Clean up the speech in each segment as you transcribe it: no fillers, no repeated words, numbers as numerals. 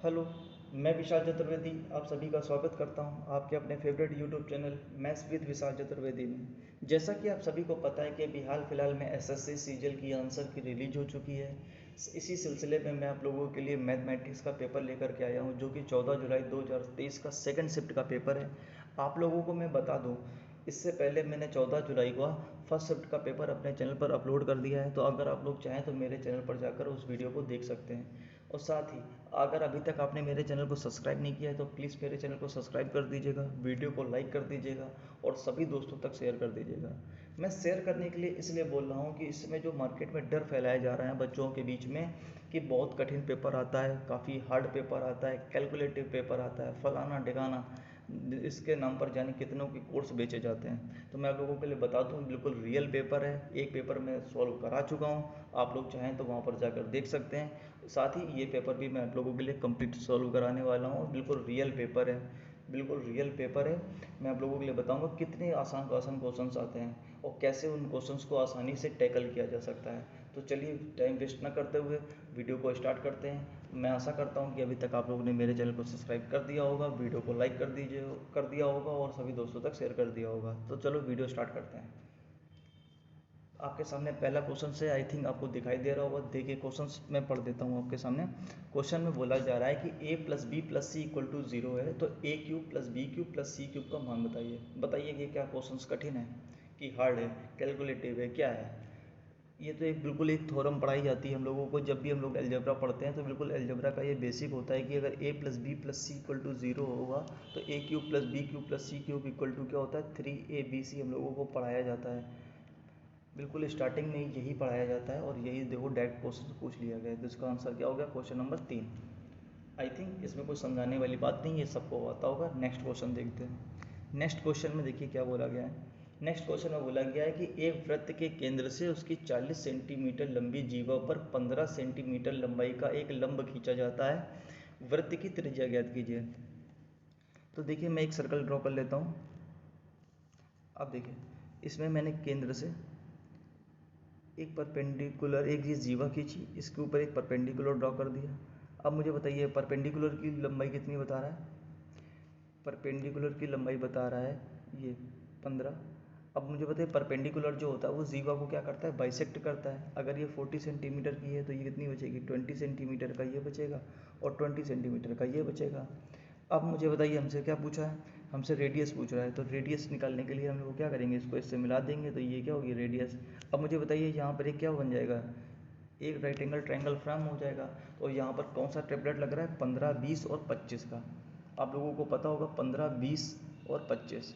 Hello, मैं विशाल चतुर्वेदी आप सभी का स्वागत करता हूं आपके अपने favourite YouTube channel maths with Vishal Chaturvedi में। जैसा कि आप सभी को पता है कि अभी हाल फिलहाल में एसएससी सीजीएल की आंसर की रिलीज हो चुकी है। इसी सिलसिले में मैं आप लोगों के लिए मैथमेटिक्स का पेपर लेकर के आया हूं, जो कि 14 जुलाई 2023 का सेकंड शिफ्ट का पेपर है। आप लोगों को मैं बता दूं, इससे पहले मैंने 14 जुलाई को फर्स्ट शिफ्ट का पेपर अपने चैनल पर अपलोड कर दिया है, तो अगर आप लोग चाहें तो मेरे चैनल पर जाकर उस वीडियो को देख सकते हैं। और साथ ही अगर अभी तक आपने मेरे चैनल को सब्सक्राइब नहीं किया है तो प्लीज़ मेरे चैनल को सब्सक्राइब कर दीजिएगा, वीडियो को लाइक कर दीजिएगा और सभी दोस्तों तक शेयर कर दीजिएगा। मैं शेयर करने के लिए इसलिए बोल रहा हूँ कि इस समय जो मार्केट में डर फैलाया जा रहा है बच्चों के बीच में कि बहुत कठिन पेपर आता है, काफ़ी हार्ड पेपर आता है, कैलकुलेटिव पेपर आता है, फलाना ढिकाना, इसके नाम पर जाने कितनों के कोर्स बेचे जाते हैं। तो मैं आप लोगों के लिए बता दूं, बिल्कुल रियल पेपर है। एक पेपर मैं सॉल्व करा चुका हूं, आप लोग चाहें तो वहां पर जाकर देख सकते हैं। साथ ही ये पेपर भी मैं आप लोगों के लिए कंप्लीट सॉल्व कराने वाला हूं। बिल्कुल रियल पेपर है, बिल्कुल रियल पेपर है। मैं आप लोगों के लिए बताऊंगा कितने आसान क्वेश्चंस आते हैं और कैसे उन क्वेश्चंस को आसानी से टैकल किया जा सकता है। तो चलिए टाइम वेस्ट ना करते हुए वीडियो को स्टार्ट करते हैं। मैं आशा करता हूं कि अभी तक आप लोगों ने मेरे चैनल को सब्सक्राइब कर दिया होगा, वीडियो को लाइक कर दिया होगा और सभी दोस्तों तक शेयर कर दिया होगा। तो चलो वीडियो स्टार्ट करते हैं। आपके सामने पहला क्वेश्चन से आई थिंक आपको दिखाई दे रहा होगा। देखिए क्वेश्चन मैं पढ़ देता हूँ आपके सामने। क्वेश्चन में बोला जा रहा है कि a plus B plus C equal to 0 है, तो a cube plus B cube plus C cube का मान बताइए। बताइए कि क्या क्वेश्चन कठिन है कि हार्ड है, कैलकुलेटिव है, क्या है। ये तो एक बिल्कुल एक थ्योरम पढ़ाई जाती है हम लोगों को जब भी हम लोग अलजेब्रा पढ़ते हैं। तो बिल्कुल अलजेब्रा का ये बेसिक होता है कि अगर a plus B plus C equal to 0 होगा तो a cube plus B cube plus C cube equal to क्या होता है 3abc हम लोगों को पढ़ाया जाता है। बिल्कुल स्टार्टिंग में यही पढ़ाया जाता है और यही देखो डायरेक्ट क्वेश्चन पूछ लिया गया है। तो इसका आंसर क्या हो गया, क्वेश्चन नंबर 3। आई थिंक इसमें कोई समझाने वाली बात नहीं है, सबको आता होगा। नेक्स्ट क्वेश्चन देखते हैं। नेक्स्ट क्वेश्चन में देखिए क्या बोला गया है। नेक्स्ट क्वेश्चन में बोला गया है कि एक वृत्त के केंद्र से उसकी 40 सेंटीमीटर लंबी जीवा पर 15 सेंटीमीटर लंबाई का एक लंब खींचा जाता है। वृत्त की त्रिज्या ज्ञात कीजिए। तो देखिए मैं एक सर्कल ड्रॉ कर लेता हूँ। अब देखिए इसमें मैंने केंद्र से एक परपेंडिकुलर एक ये जीवा खींची, इसके ऊपर एक परपेंडिकुलर ड्रॉ कर दिया। अब मुझे बताइए परपेंडिकुलर की लंबाई कितनी बता रहा है। परपेंडिकुलर की लंबाई बता रहा है ये 15। अब मुझे बताइए परपेंडिकुलर जो होता है वो जीवा को क्या करता है, बाइसेक्ट करता है। अगर ये 40 सेंटीमीटर की है तो ये कितनी बचेगी, 20 सेंटीमीटर का ये बचेगा और 20 सेंटीमीटर का ये बचेगा। अब मुझे बताइए हमसे क्या पूछा है, हमसे रेडियस पूछ रहा है। तो रेडियस निकालने के लिए हम लोग क्या करेंगे, इसको इससे मिला देंगे तो ये क्या होगी रेडियस। अब मुझे बताइए यहाँ पर एक क्या बन जाएगा, एक राइट एंगल ट्रायंगल फ्रेम हो जाएगा। तो यहाँ पर कौन सा ट्रिपलेट लग रहा है, 15, 20 और 25 का। आप लोगों को पता होगा 15, 20 और 25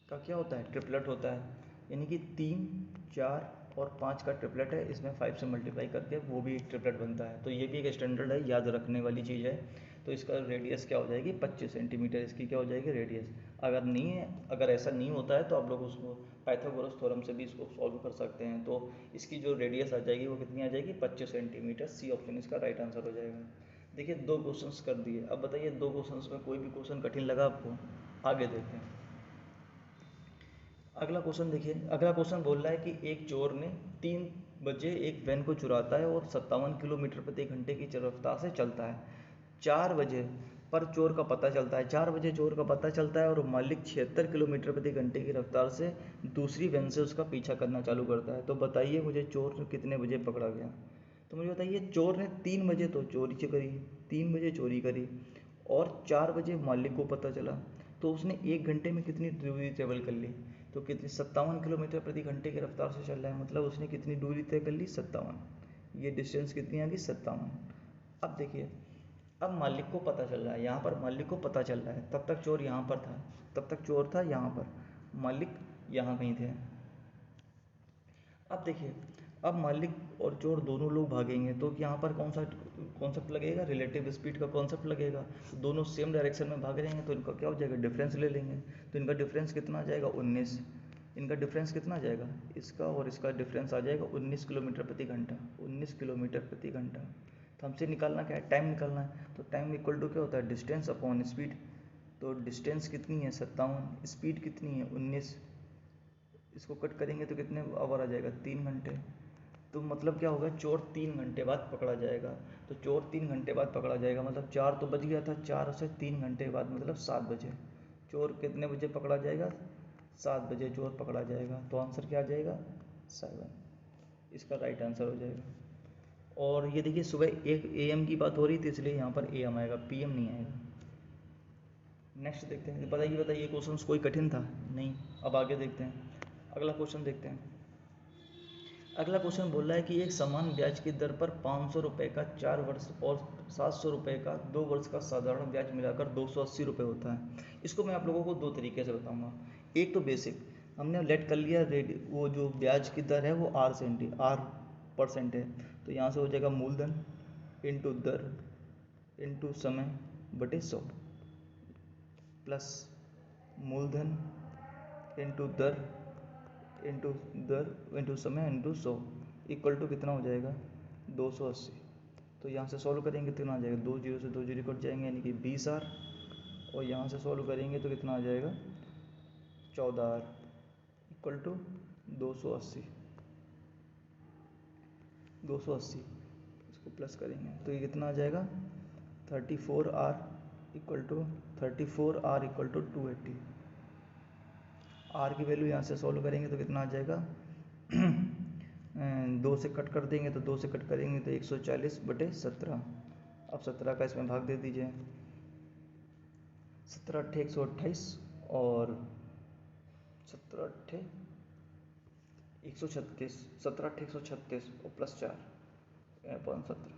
का क्या होता है, ट्रिपलेट होता है। यानी कि 3, 4 और 5 का ट्रिपलेट है। इसमें 5 से मल्टीप्लाई करके वो भी एक ट्रिपलेट बनता है। तो ये भी एक स्टैंडर्ड है, याद रखने वाली चीज़ है। तो इसका रेडियस क्या हो जाएगी, 25 सेंटीमीटर इसकी क्या हो जाएगी रेडियस। अगर नहीं है, अगर ऐसा नहीं होता है तो आप लोग उसको पाइथागोरस थ्योरम से भी इसको सॉल्व कर सकते हैं। तो इसकी जो रेडियस आ जाएगी वो कितनी आ जाएगी, 25 सेंटीमीटर। सी ऑप्शन इसका राइट आंसर हो जाएगा। देखिए 2 क्वेश्चंस कर दिए। अब बताइए 2 क्वेश्चंस में कोई भी क्वेश्चन कठिन लगा आपको, आगे देखते हैं। अगला क्वेश्चन देखिए। अगला क्वेश्चन बोल रहा है कि एक चोर ने 3 बजे एक वैन को चुराता है और 57 किलोमीटर प्रति घंटे की रफ्तार से चलता है। 4 बजे पर चोर का पता चलता है, 4 बजे चोर का पता चलता है और मालिक 76 किलोमीटर प्रति घंटे की रफ्तार से दूसरी वैन से उसका पीछा करना चालू करता है। तो बताइए मुझे चोर कितने बजे पकड़ा गया। तो मुझे बताइए चोर ने 3 बजे तो चोरी करी, 3 बजे चोरी करी और 4 बजे मालिक को पता चला। तो उसने 1 घंटे में कितनी दूरी ट्रेवल कर ली, तो कितनी 57 किलोमीटर प्रति घंटे की रफ्तार से चल रहा है। मतलब उसने कितनी दूरी तय कर ली, 57। ये डिस्टेंस कितनी आ गई, 57। अब देखिए अब मालिक को पता चल रहा है, यहाँ पर मालिक को पता चल रहा है। तब तक चोर यहाँ पर था, तब तक चोर था यहाँ पर, मालिक यहाँ कहीं थे। अब देखिए अब मालिक और चोर दोनों लोग भागेंगे तो यहाँ पर कौन सा कॉन्सेप्ट लगेगा, रिलेटिव स्पीड का कॉन्सेप्ट लगेगा। तो दोनों सेम डायरेक्शन में भाग रहे हैं तो इनका क्या हो जाएगा, डिफरेंस ले लेंगे। तो इनका डिफरेंस कितना आ जाएगा, 19। इनका डिफरेंस कितना आ जाएगा, इसका और इसका डिफरेंस आ जाएगा 19 किलोमीटर प्रति घंटा, 19 किलोमीटर प्रति घंटा। तो हमसे निकालना क्या है, टाइम निकालना है। तो टाइम इक्वल टू क्या होता है, डिस्टेंस अपॉन स्पीड। तो डिस्टेंस कितनी है 57, स्पीड कितनी है 19। इसको कट करेंगे तो कितने आवर आ जाएगा, 3 घंटे। तो मतलब क्या होगा, चोर 3 घंटे बाद पकड़ा जाएगा। तो चोर 3 घंटे बाद पकड़ा जाएगा मतलब 4 तो बज गया था, 4 से 3 घंटे बाद मतलब 7 बजे। चोर कितने बजे पकड़ा जाएगा, 7 बजे चोर पकड़ा जाएगा। तो आंसर क्या आ जाएगा, 7, इसका राइट आंसर हो जाएगा। और ये देखिए सुबह 1 AM की बात हो रही थी, इसलिए यहाँ पर AM आएगा, PM नहीं आएगा। नेक्स्ट देखते हैं, बताइए बताइए, ये क्वेश्चन कोई कठिन था नहीं। अब आगे देखते हैं, अगला क्वेश्चन देखते हैं। अगला क्वेश्चन बोल रहा है कि एक समान ब्याज की दर पर 500 रुपये का 4 वर्ष और 700 रुपये का 2 वर्ष का साधारण ब्याज मिलाकर 280 रुपये होता है। इसको मैं आप लोगों को 2 तरीके से बताऊंगा। एक तो बेसिक, हमने लेट कर लिया रेडी, वो जो ब्याज की दर है वो R% है, तो यहाँ से हो जाएगा मूलधन इंटू दर इंटू समय बटे 100 प्लस मूलधन इंटू दर इंटू समय इंटू 100 इक्वल टू कितना हो जाएगा, 280। तो यहाँ से सॉल्व करेंगे तो कितना आ जाएगा, 2 जीरो से 2 जीरो कट जाएंगे यानी कि 20R, और यहाँ से सॉल्व करेंगे तो कितना आ जाएगा, 14R इक्वल टू 280। 280 इसको प्लस करेंगे तो ये कितना आ जाएगा, 34R इक्वल टू 280। आर की वैल्यू यहाँ से सॉल्व करेंगे तो कितना आ जाएगा 2 से कट कर देंगे तो 2 से कट करेंगे तो 140 बटे 17। अब 17 का इसमें भाग दे दीजिए, 17 अट्ठे 128 और 17 अट्ठे 136, 17 अट्ठे 136 और प्लस 4 17,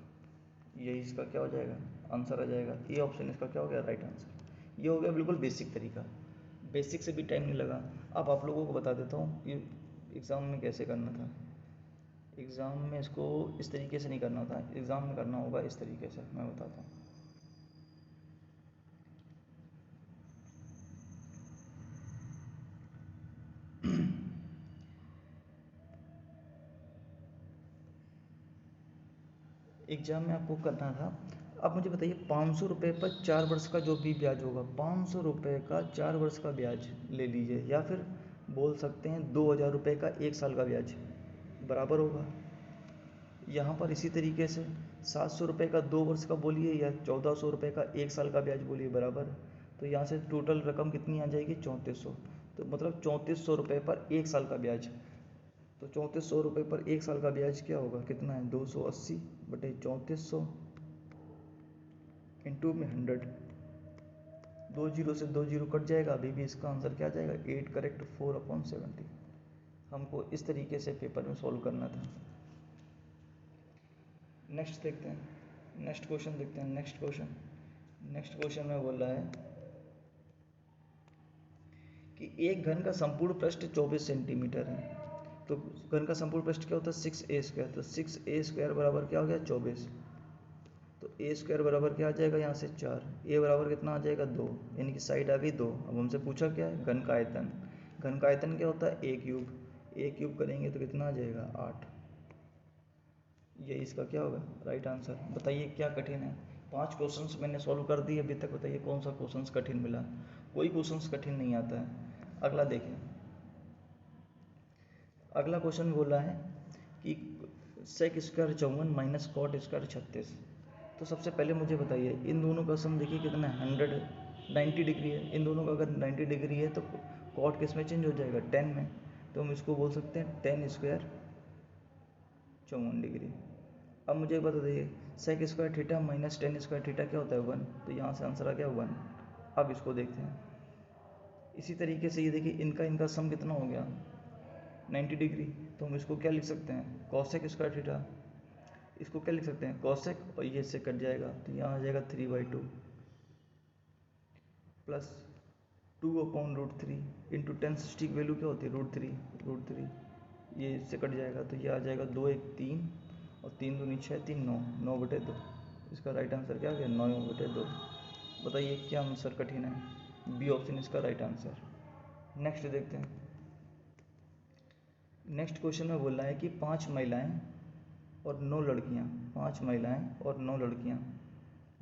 यही इसका क्या हो जाएगा, आंसर आ जाएगा। ये ऑप्शन इसका क्या हो गया, राइट आंसर। ये हो गया बिल्कुल बेसिक तरीका, बेसिक से भी टाइम नहीं लगा। अब आप लोगों को बता देता हूँ कि एग्ज़ाम में कैसे करना था। एग्ज़ाम में इसको इस तरीके से नहीं करना था, एग्ज़ाम में करना होगा इस तरीके से, मैं बताता हूँ। एग्ज़ाम में आपको करना था, अब मुझे बताइए 500 रुपये पर 4 वर्ष का जो भी ब्याज होगा, 500 रुपये का 4 वर्ष का ब्याज ले लीजिए, या फिर बोल सकते हैं 2000 रुपये का 1 साल का ब्याज बराबर होगा। यहाँ पर इसी तरीके से 700 रुपये का 2 वर्ष का बोलिए या 1400 रुपये का 1 साल का ब्याज बोलिए बराबर। तो यहाँ से टोटल रकम कितनी आ जाएगी, 3400। तो मतलब 3400 रुपये पर 1 साल का ब्याज। तो 3400 रुपये पर 1 साल का ब्याज क्या होगा, कितना है, 280 बटे 3400 इंटू में 100। 2 जीरो से 2 जीरो कट जाएगा, अभी भी इसका आंसर क्या आ जाएगा, 8 करेक्ट 4/70। हमको इस तरीके से पेपर में सॉल्व करना था। नेक्स्ट देखते हैं, नेक्स्ट क्वेश्चन देखते हैं। नेक्स्ट क्वेश्चन में बोल रहा है कि एक घन का संपूर्ण पृष्ठ 24 सेंटीमीटर है। तो घन का संपूर्ण पृष्ठ क्या होता है, 6a²। तो 6a² बराबर क्या हो गया, 24। तो a² बराबर क्या आ जाएगा, यहाँ से 4, a बराबर कितना आ जाएगा, 2, यानी कि साइड आ गई 2। अब हमसे पूछा क्या है, घन का आयतन। घन का आयतन क्या होता है, a क्यूब। a क्यूब करेंगे तो कितना आ जाएगा, 8। ये इसका क्या होगा, राइट आंसर। बताइए क्या कठिन है। 5 क्वेश्चंस मैंने सॉल्व कर दिए अभी तक, बताइए कौन सा क्वेश्चंस कठिन मिला। कोई क्वेश्चंस कठिन नहीं आता है। अगला देखिए, अगला क्वेश्चन बोल रहा है कि sec square 54 minus cot square 36। तो सबसे पहले मुझे बताइए, इन दोनों का सम देखिए कितना है, 90 डिग्री है। इन दोनों का अगर 90 डिग्री है तो कॉट किस में चेंज हो जाएगा, 10 में। तो हम इसको बोल सकते हैं 10 स्क्वायर 54 डिग्री। अब मुझे बता दीजिए, sec square theta minus 10 square theta क्या होता है, 1। तो यहाँ से आंसर आ गया 1। अब इसको देखते हैं इसी तरीके से, ये देखिए इनका सम कितना हो गया, 90 डिग्री। तो हम इसको क्या लिख सकते हैं, कॉसेक स्क्वायर थीटा। इसको क्या लिख सकते हैं, कॉसेक, और ये से कट जाएगा तो यहाँ आ जाएगा 3/2 प्लस 2/√3 इंटू 1060 की वैल्यू क्या होती है, √3। ये इससे कट जाएगा तो ये आ जाएगा 2 1 3 और 3 दूनी 6 3 9, 9/2। इसका राइट आंसर क्या आ गया, 9/2। बताइए क्या आंसर कठिन है, बी ऑप्शन इसका राइट आंसर। नेक्स्ट देखते हैं। नेक्स्ट क्वेश्चन में बोल रहा है कि 5 महिलाएं और 9 लड़कियां, 5 महिलाएं और 9 लड़कियां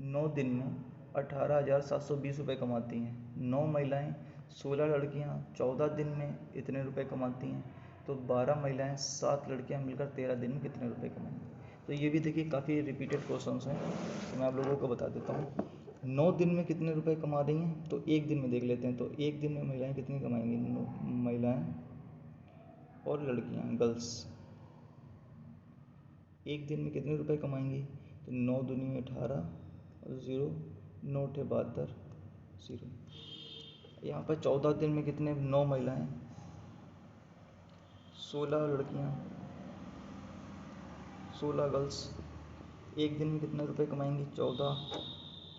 9 दिन में 18,720 रुपये कमाती हैं। 9 महिलाएं 16 लड़कियां 14 दिन में इतने रुपए कमाती हैं। तो 12 महिलाएं 7 लड़कियां मिलकर 13 दिन में कितने रुपए कमाएंगी। तो ये भी देखिए काफ़ी रिपीटेड क्वेश्चंस हैं, तो मैं आप लोगों को बता देता हूँ। 9 दिन में कितने रुपए कमा रही हैं, तो एक दिन में देख लेते हैं। तो एक दिन में महिलाएं कितनी कमाएंगी, महिलाएं और लड़कियां गर्ल्स एक दिन में कितने रुपए कमाएंगी, तो 9 दूनी 18 और 0 9 8 72 0। यहाँ पर 14 दिन में कितने, 9 महिलाएं 16 लड़कियां 16 गर्ल्स एक दिन में कितने रुपए कमाएंगी, 14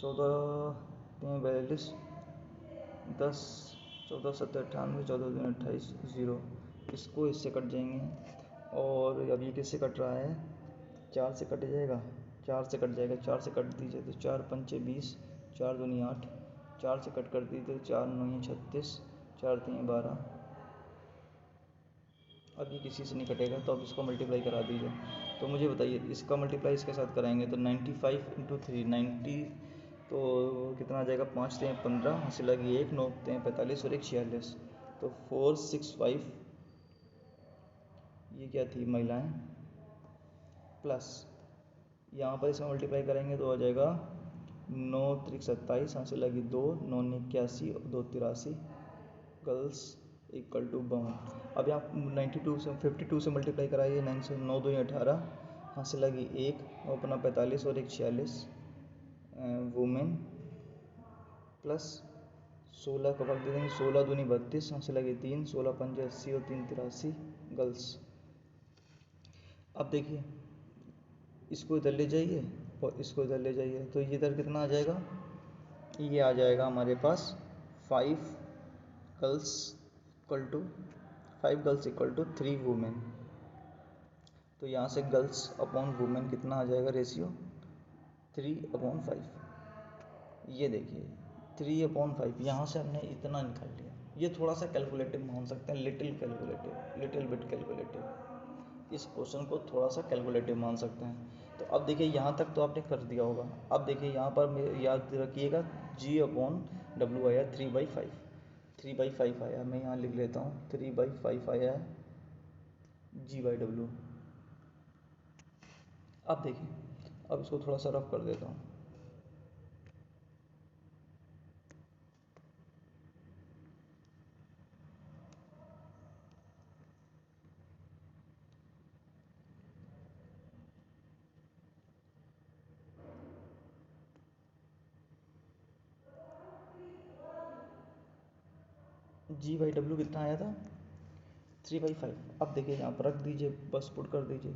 14 42 10 14 7 98 14 दूनी 28 0। इसको इससे कट जाएंगे और अब ये किससे कट रहा है, 4 से कट जाएगा, 4 से कट जाएगा, 4 से कट दीजिए तो 4 पंचे 20 4 दूनी 8 4 से कट कर दीजिए तो 4 9 36 4 3 12। अब ये किसी से नहीं कटेगा तो अब इसको मल्टीप्लाई करा दीजिए। तो मुझे बताइए इसका मल्टीप्लाई इसके साथ कराएंगे तो 95 इंटू 3 90, तो कितना आ जाएगा, 5 3 15 हंसी लगी 1 9 3 45 और 1 46, तो 465 ये क्या थी महिलाएं, प्लस यहाँ पर इसमें मल्टीप्लाई करेंगे तो आ जाएगा 9 3 27 हंसी लगी 2 9 81 और 2 83 गर्ल्स इक्वल टू 52। अब यहाँ 92 से 52 से मल्टीप्लाई कराइए, 9 से 9 2 18 हाँ से लगी 1 9 अपना 45 और 1 46 वुमेन प्लस 16 का भाग दे देंगे, 16 दूनी 32 हाँ से लगी 3 16 पंजे 80 और 3 83 गर्ल्स। अब देखिए इसको इधर ले जाइए और इसको इधर ले जाइए तो ये इधर कितना आ जाएगा, ये आ जाएगा हमारे पास 5 girls equal to 5 girls equal to 3 women. तो यहाँ से गर्ल्स अपॉन वुमेन कितना आ जाएगा रेशियो, 3/5। ये देखिए 3/5, यहाँ से हमने इतना निकाल लिया। ये थोड़ा सा कैलकुलेटिव मान सकते हैं, लिटिल बिट कैलकुलेटिव। इस क्वेश्चन को थोड़ा सा कैलकुलेटिव मान सकते हैं। तो अब देखिए यहाँ तक तो आपने कर दिया होगा। अब देखिए यहाँ पर याद रखिएगा G/W आया 3/5, 3/5 आया, मैं यहाँ लिख लेता हूँ 3/5 आया है G/W। अब देखिए अब इसको थोड़ा सा रफ कर देता हूँ। G/W कितना आया था, 3/5। अब देखिए यहाँ पर रख दीजिए, बस पुट कर दीजिए।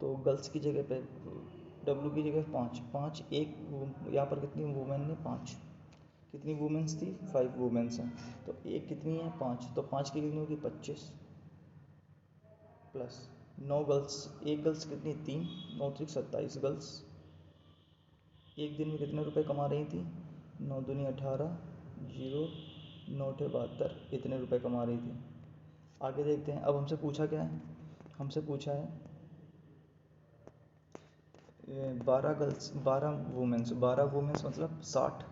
तो गर्ल्स की जगह पे W की जगह 5 5 एक यहाँ पर कितनी वुमेन ने 5, कितनी वुमेन्स थी 5 वुमेन्स हैं, तो एक कितनी है 5, तो 5 की कितनी होगी 25 प्लस 9 गर्ल्स, एक गर्ल्स कितनी 3 9 3 27 गर्ल्स एक दिन में कितने रुपए कमा रही थी, 9 दूनी 18 0 9 8 72 इतने रुपए कमा रही थी। आगे देखते हैं। अब हमसे पूछा क्या है, हमसे पूछा है 12 गर्ल्स 12 वुमेन्स मतलब 60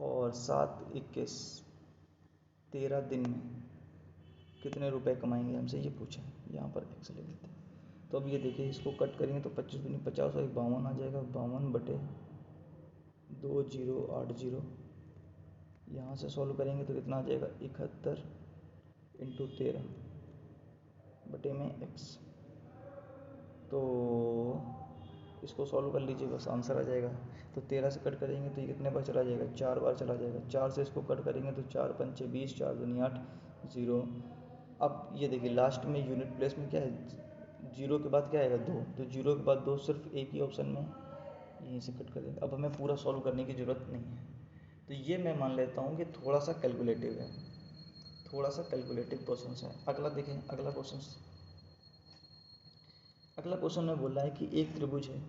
और 7 21 13 दिन में कितने रुपए कमाएंगे, हमसे ये पूछा है। यहाँ पर एक्स ले लेते हैं। तो अब ये देखिए इसको कट करेंगे तो 25 दूनी 50 और 52 आ जाएगा, 52/2080। यहाँ से सॉल्व करेंगे तो कितना आ जाएगा 71 इंटू 13 बटे में x। तो इसको सॉल्व कर लीजिए, बस आंसर आ जाएगा। तो 13 से कट करेंगे तो ये कितने बार चला जाएगा, 4 बार चला जाएगा। 4 से इसको कट करेंगे तो 4 पंचे 20 4 दूनी 8 0। अब ये देखिए लास्ट में यूनिट प्लेस में क्या है, 0 के बाद क्या आएगा 2, तो 0 के बाद 2 सिर्फ एक ही ऑप्शन में, यहीं से कट कर देंगे। अब हमें पूरा सॉल्व करने की ज़रूरत नहीं है। तो ये मैं मान लेता हूँ कि थोड़ा सा कैलकुलेटिव है, थोड़ा सा कैलकुलेटिव क्वेश्चन है। अगला देखें, अगला क्वेश्चन में बोला है कि एक त्रिभुज है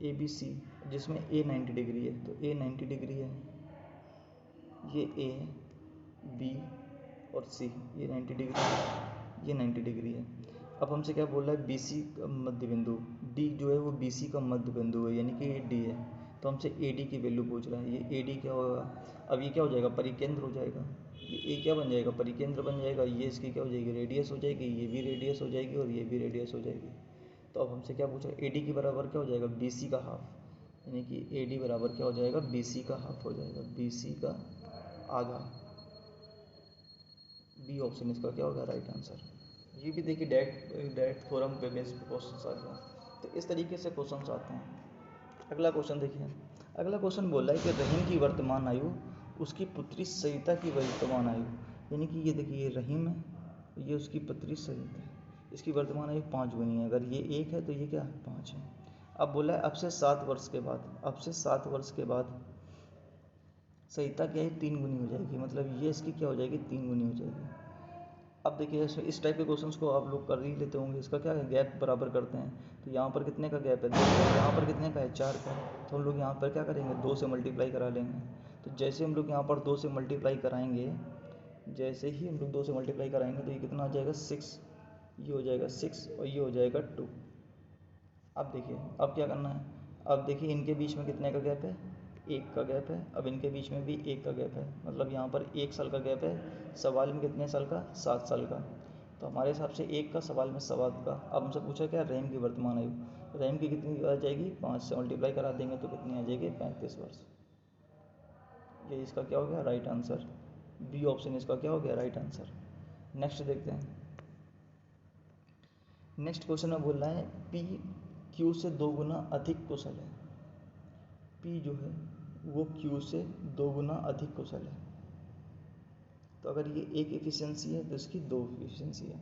ABC जिसमें A 90 डिग्री है, तो A 90 डिग्री है, ये A B और C ये 90 डिग्री है, ये 90 डिग्री है। अब हमसे क्या बोल रहा है, BC का मध्य बिंदु D जो है वो BC का मध्य बिंदु है, यानी कि ये D है। तो हमसे AD की वैल्यू पूछ रहा है, ये AD क्या होगा। अब ये क्या हो जाएगा, परिकेंद्र हो जाएगा। ये क्या बन जाएगा, परिकेंद्र बन जाएगा, ये इसकी क्या हो जाएगी, रेडियस हो जाएगी, ये भी रेडियस हो जाएगी और ये भी रेडियस हो जाएगी। तो अब हमसे क्या पूछा, AD की बराबर क्या हो जाएगा, BC का हाफ, यानी कि AD बराबर क्या हो जाएगा, BC का हाफ हो जाएगा, BC का आधा। बी ऑप्शन इसका क्या होगा राइट आंसर। ये भी देखिए डायरेक्ट थ्योरम पे बेस्ड क्वेश्चन आ गया। तो इस तरीके से क्वेश्चन आते हैं। अगला क्वेश्चन देखिए, अगला क्वेश्चन बोला है कि रहीम की वर्तमान आयु उसकी पुत्री सरिता की वर्तमान आयु, यानी कि ये देखिए ये रहीम है, ये उसकी पुत्री सरिता है, इसकी वर्तमान आयु 5 गुनी है। अगर ये 1 है तो ये क्या है 5 है। अब बोला है अब से 7 वर्ष के बाद, अब से 7 वर्ष के बाद सरिता क्या है 3 गुनी हो जाएगी, मतलब ये इसकी क्या हो जाएगी 3 गुनी हो जाएगी। अब देखिए इस टाइप के क्वेश्चंस को आप लोग कर ही लेते होंगे। इसका क्या है गैप बराबर करते हैं, तो यहाँ पर कितने का गैप है 2, यहाँ पर कितने का है 4 का, तो हम लोग यहाँ पर क्या करेंगे 2 से मल्टीप्लाई करा लेंगे। तो जैसे हम लोग यहाँ पर 2 से मल्टीप्लाई कराएंगे, जैसे ही हम लोग 2 से मल्टीप्लाई कराएंगे तो ये कितना आ जाएगा 6, ये हो जाएगा 6 और ये हो जाएगा 2। अब देखिए अब क्या करना है, अब देखिए इनके बीच में कितने का गैप है, 1 का गैप है। अब इनके बीच में भी 1 का गैप है, मतलब यहाँ पर 1 साल का गैप है। सवाल में कितने साल का, 7 साल का। तो हमारे हिसाब से 1 का, सवाल में 7 का। अब हमसे पूछा क्या रहीम की वर्तमान आयु, रहीम की कितनी आ जाएगी 5 से मल्टीप्लाई करा देंगे तो कितनी आ जाएगी 35 वर्ष। ये इसका क्या हो गया राइट आंसर, बी ऑप्शन इसका क्या हो गया राइट आंसर। नेक्स्ट देखते हैं। नेक्स्ट क्वेश्चन में बोल रहा है P Q से 2 गुना अधिक कुशल है। P जो है वो Q से 2 गुना अधिक कुशल है। तो अगर ये एक एफिशिएंसी है तो इसकी 2 एफिशिएंसी है।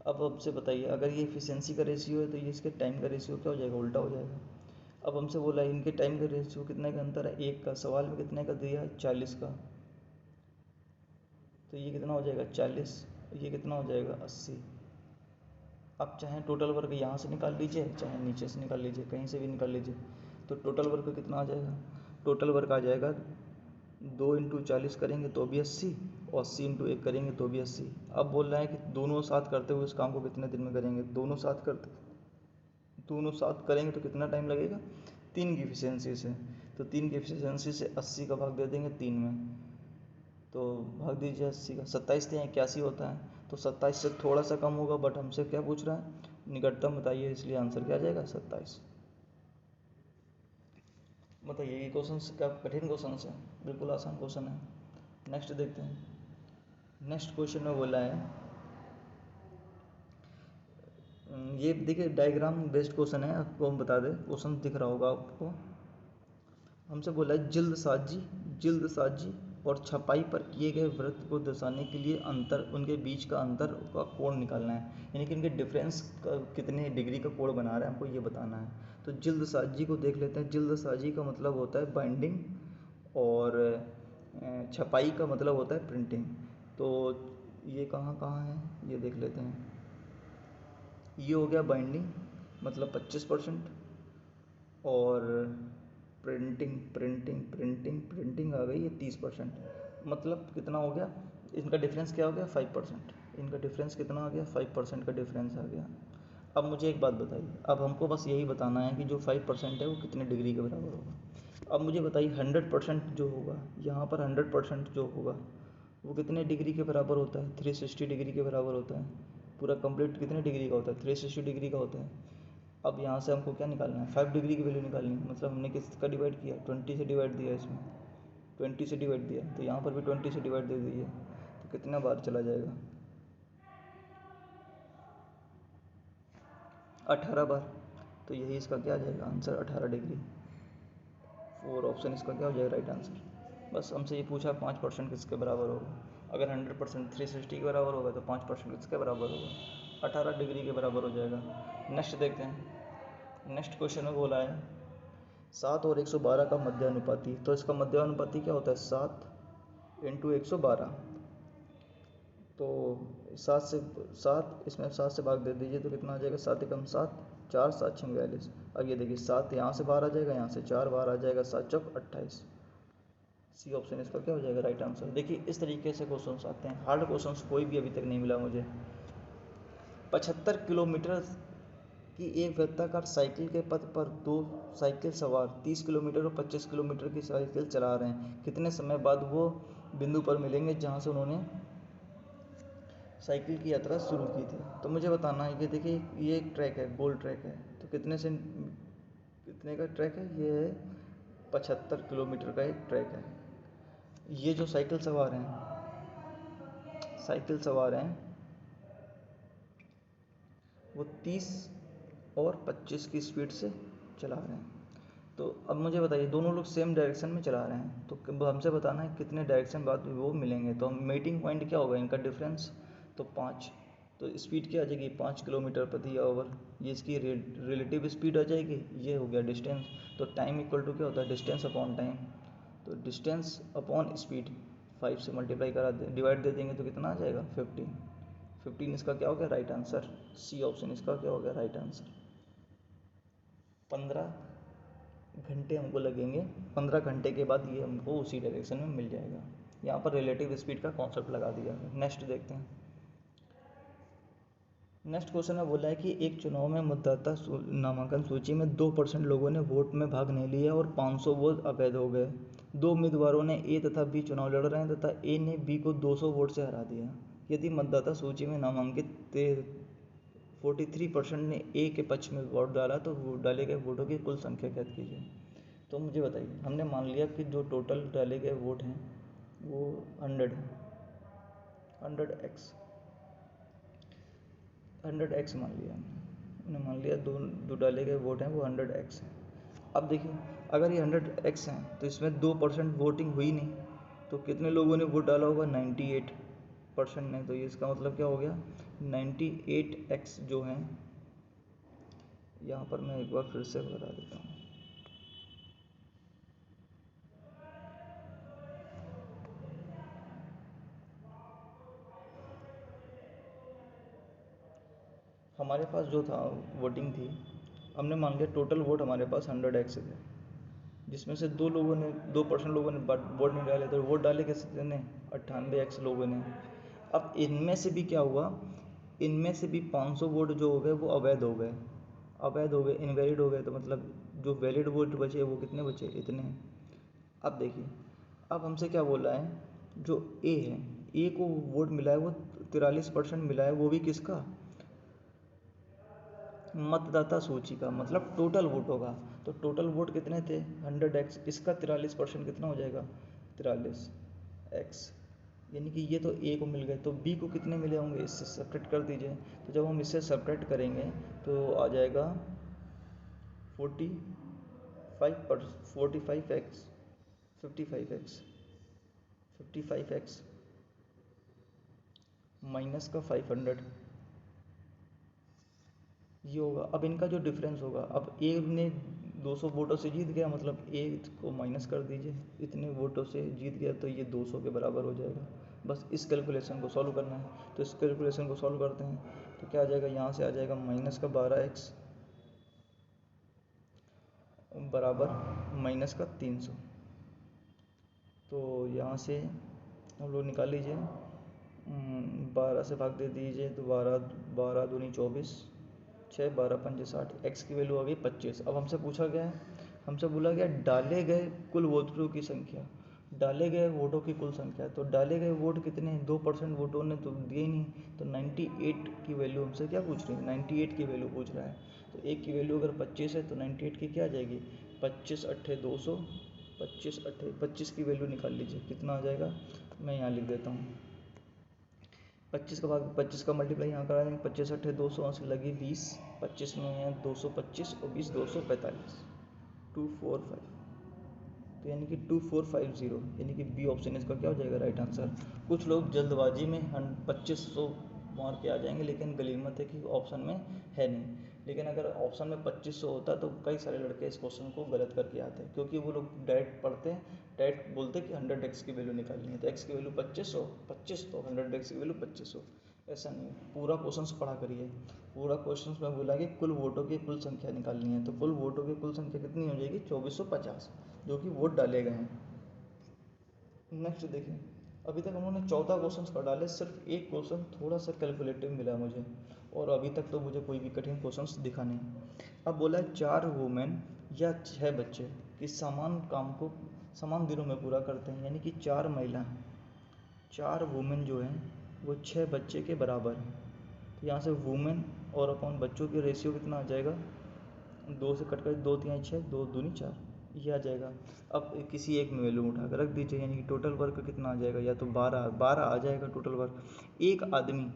अब आपसे बताइए अगर ये एफिशिएंसी का रेशियो है तो ये इसके टाइम का रेशियो क्या हो जाएगा, उल्टा हो जाएगा। अब हमसे बोला है इनके टाइम का रेशियो कितने का अंतर है, 1 का। सवाल में कितने का दिया है 40 का, तो ये कितना हो जाएगा 40, ये कितना हो जाएगा 80। आप चाहें टोटल वर्क यहाँ से निकाल लीजिए, चाहे नीचे से निकाल लीजिए, कहीं से भी निकाल लीजिए। तो टोटल वर्क कितना आ जाएगा, टोटल वर्क आ जाएगा 2 इंटू 40 करेंगे तो भी 80, और 80 इंटू 1 करेंगे तो भी 80। अब बोल रहा है कि दोनों साथ करते हुए इस काम को कितने दिन में करेंगे, दोनों साथ करेंगे तो कितना टाइम लगेगा 3 की एफिशिएंसी से। तो 3 की एफिशिएंसी से 80 का भाग दे देंगे 3 में, तो भाग दीजिए 80 का, 27 से 81 होता है। तो 27 से थोड़ा सा कम होगा, बट हमसे क्या पूछ रहा है निकटतम बताइए, इसलिए आंसर क्या आ जाएगा 27। बताइए ये क्वेश्चन क्या कठिन क्वेश्चन है, बिल्कुल आसान क्वेश्चन है। नेक्स्ट देखते हैं। नेक्स्ट क्वेश्चन में बोला है ये देखिए डायग्राम बेस्ड क्वेश्चन है, आपको हम बता दें क्वेश्चन दिख रहा होगा आपको। हमसे बोला है जल्दसाजी और छपाई पर किए गए वृत्त को दर्शाने के लिए उनके बीच का अंतर का कोण निकालना है, यानी कि इनके डिफरेंस का कितने डिग्री का कोण बना रहा है हमको ये बताना है। तो जल्दसाजी को देख लेते हैं। जल्दसाजी का मतलब होता है बाइंडिंग, और छपाई का मतलब होता है प्रिंटिंग। तो ये कहाँ कहाँ है ये देख लेते हैं। ये हो गया बाइंडिंग मतलब 25%, और प्रिंटिंग आ गई है 30%, मतलब कितना हो गया, इनका डिफरेंस क्या हो गया 5%। इनका डिफरेंस कितना आ गया 5% का डिफरेंस आ गया। अब मुझे एक बात बताइए, अब हमको बस यही बताना है कि जो 5% है वो कितने डिग्री के बराबर होगा। अब मुझे बताइए 100% जो होगा, यहाँ पर 100% जो होगा वो कितने डिग्री के बराबर होता है, 360 डिग्री के बराबर होता है। पूरा कंप्लीट कितने डिग्री का होता है 360 डिग्री का होता है। अब यहाँ से हमको क्या निकालना है 5 डिग्री की वैल्यू निकालनी है, मतलब हमने किसका डिवाइड किया 20 से डिवाइड दिया, इसमें 20 से डिवाइड दिया, तो यहाँ पर भी 20 से डिवाइड दे दीजिए, तो कितना बार चला जाएगा 18 बार। तो यही इसका क्या आ जाएगा आंसर 18 डिग्री। 4 ऑप्शन इसका क्या हो जाएगा राइट आंसर। बस हमसे ये पूछा 5% किसके बराबर होगा, अगर 100% 360 के बराबर होगा तो 5% किसके बराबर होगा 18 डिग्री के बराबर हो जाएगा। नेक्स्ट देखते हैं। नेक्स्ट क्वेश्चन में बोला है 7 और 112 का मध्यानुपाती। तो इसका मध्यानुपाती क्या होता है 7 इंटू 112। तो 7 इसमें 7 से भाग दे दीजिए तो कितना आ जाएगा 7 एकम 7, 4 7 6 42। अब ये देखिए 7 यहाँ से बाहर आ जाएगा, यहाँ से 4 बाहर आ जाएगा, 7 चौक 28। सी ऑप्शन इसका क्या हो जाएगा राइट आंसर। देखिए इस तरीके से क्वेश्चंस आते हैं। हार्ड क्वेश्चंस कोई भी अभी तक नहीं मिला मुझे। 75 किलोमीटर की एक वृत्ताकार साइकिल के पथ पर 2 साइकिल सवार 30 किलोमीटर और 25 किलोमीटर की साइकिल चला रहे हैं। कितने समय बाद वो बिंदु पर मिलेंगे जहाँ से उन्होंने साइकिल की यात्रा शुरू की थी। तो मुझे बताना है कि देखिए ये एक ट्रैक है, गोल ट्रैक है, तो कितने का ट्रैक है, ये है 75 किलोमीटर का एक ट्रैक है। ये जो साइकिल सवार हैं वो 30 और 25 की स्पीड से चला रहे हैं। तो अब मुझे बताइए, दोनों लोग सेम डायरेक्शन में चला रहे हैं, तो हमसे बताना है कितने डायरेक्शन बाद वो मिलेंगे। तो मीटिंग पॉइंट क्या होगा इनका डिफरेंस, तो 5। तो स्पीड क्या आ जाएगी, 5 किलोमीटर प्रति आवर। ये इसकी रिलेटिव स्पीड आ जाएगी, ये हो गया डिस्टेंस। तो टाइम इक्वल टू क्या होता है, डिस्टेंस अपॉन टाइम। तो डिस्टेंस अपॉन स्पीड 5 से मल्टीप्लाई करा डिवाइड दे देंगे तो कितना आ जाएगा, 15 इसका क्या हो गया राइट आंसर। सी ऑप्शन इसका क्या हो गया राइट आंसर। 15 घंटे हमको लगेंगे, 15 घंटे के बाद ये हमको उसी डायरेक्शन में मिल जाएगा। यहाँ पर रिलेटिव स्पीड का कॉन्सेप्ट लगा दिया है। नेक्स्ट देखते हैं। नेक्स्ट क्वेश्चन में बोला है कि एक चुनाव में मतदाता नामांकन सूची में 2% लोगों ने वोट में भाग नहीं लिया और 500 वोट अवैध हो गए। 2 उम्मीदवारों ने ए तथा बी चुनाव लड़ रहे हैं तथा ए ने बी को 200 वोट से हरा दिया। यदि मतदाता सूची में नामांकित 43% ने ए के पक्ष में वोट डाला तो डाले गए वोटों की कुल संख्या ज्ञात कीजिए। तो मुझे बताइए, हमने मान लिया कि जो टोटल डाले गए वोट हैं वो 100 है, 100x मान लिया हमने मान लिया जो डाले गए वोट हैं वो 100x हैं। अब देखिए, अगर ये 100x हैं तो इसमें 2% वोटिंग हुई नहीं, तो कितने लोगों ने वोट डाला होगा, 98% ने। तो ये इसका मतलब क्या हो गया, 98x जो हैं, यहाँ पर मैं एक बार फिर से बता देता हूँ। हमारे पास जो था वोटिंग थी, हमने मान लिया टोटल वोट हमारे पास 100x थे, जिसमें से 2% लोगों ने वोट नहीं डाले, तो वोट डाले किसने, 98x लोगों ने। अब इनमें से भी क्या हुआ, इनमें से भी 500 वोट जो हो गए वो अवैध हो गए, इनवैलिड हो गए। तो मतलब जो वैलिड वोट बचे वो कितने बचे, इतने। अब देखिए, अब हमसे क्या बोला है, जो ए है, ए को वोट मिला है वो 43% मिला है, वो भी किसका, मतदाता सूची का, मतलब टोटल वोटों का। तो टोटल वोट कितने थे, 100x, इसका 43% कितना हो जाएगा, 43x। यानी कि ये तो ए को मिल गए, तो बी को कितने मिले होंगे, इससे सेपरेट कर दीजिए। तो जब हम इससे सेपरेट करेंगे तो आ जाएगा 45x 55x माइनस का 500, ये होगा। अब इनका जो डिफरेंस होगा, अब ए ने 200 वोटों से जीत गया, मतलब ए को माइनस कर दीजिए, इतने वोटों से जीत गया तो ये 200 के बराबर हो जाएगा। बस इस कैलकुलेशन को सॉल्व करना है। तो इस कैलकुलेशन को सॉल्व करते हैं तो क्या आ जाएगा, यहाँ से आ जाएगा माइनस का 12x बराबर माइनस का 300। तो यहाँ से हम लोग निकाल लीजिए, 12 से भाग दे दीजिए तो 12 दूनी 24, 6 12 पंजे 60, एक्स की वैल्यू आ गई 25। अब हमसे पूछा गया है, हमसे बोला गया डाले गए कुल वोटों की संख्या, डाले गए वोटों की कुल संख्या। तो डाले गए वोट कितने हैं, 2% वोटों ने तो दिए ही नहीं। तो 98 की वैल्यू हमसे क्या पूछ रही है, 98 की वैल्यू पूछ रहा है। तो एक की वैल्यू अगर 25 है तो 98 की क्या आ जाएगी, 25 अट्ठे 200, 25 की वैल्यू निकाल लीजिए, कितना आ जाएगा, मैं यहाँ लिख देता हूँ। 25 का मल्टीप्लाई यहाँ करा देंगे, 25 अट्ठे 200 से लगी 20, 25 में है 225 और 20 245, 245। तो यानी कि 2450, यानी कि बी ऑप्शन इसका क्या हो जाएगा राइट आंसर। कुछ लोग जल्दबाजी में 2500 मार के आ जाएंगे, लेकिन गलीमत है कि ऑप्शन में है नहीं। लेकिन अगर ऑप्शन में 2500 होता तो कई सारे लड़के इस क्वेश्चन को गलत करके आते हैं, क्योंकि वो लोग डायरेक्ट पढ़ते हैं, डायरेक्ट बोलते हैं कि 100x की वैल्यू निकालनी है, तो x की वैल्यू 2500 तो 100x की वैल्यू 2500। ऐसा नहीं, पूरा क्वेश्चन पढ़ा करिए। पूरा क्वेश्चन में बोला कि कुल वोटों की कुल संख्या निकालनी है, तो कुल वोटों की कुल संख्या कितनी हो जाएगी, 2450, जो कि वोट डाले गए हैं। नेक्स्ट देखिए, अभी तक हम लोगों ने 14 क्वेश्चन कर डाले, सिर्फ एक क्वेश्चन थोड़ा सा कैलकुलेटिव मिला मुझे, और अभी तक तो मुझे कोई भी कठिन क्वेश्चन दिखा नहीं। अब बोला है 4 वुमेन या 6 बच्चे किस समान काम को समान दिनों में पूरा करते हैं, यानी कि 4 महिला 4 वुमेन जो हैं वो 6 बच्चे के बराबर हैं। तो यहाँ से वुमेन और अपॉन बच्चों की रेशियो कितना आ जाएगा, 2 से कट कर 2 3 6, 2 दूनी 4, ये आ जाएगा। अब किसी एक में वैल्यू उठा कर रख दीजिए, यानी कि टोटल वर्क कितना आ जाएगा, या तो 12 आ जाएगा टोटल वर्क। एक आदमी,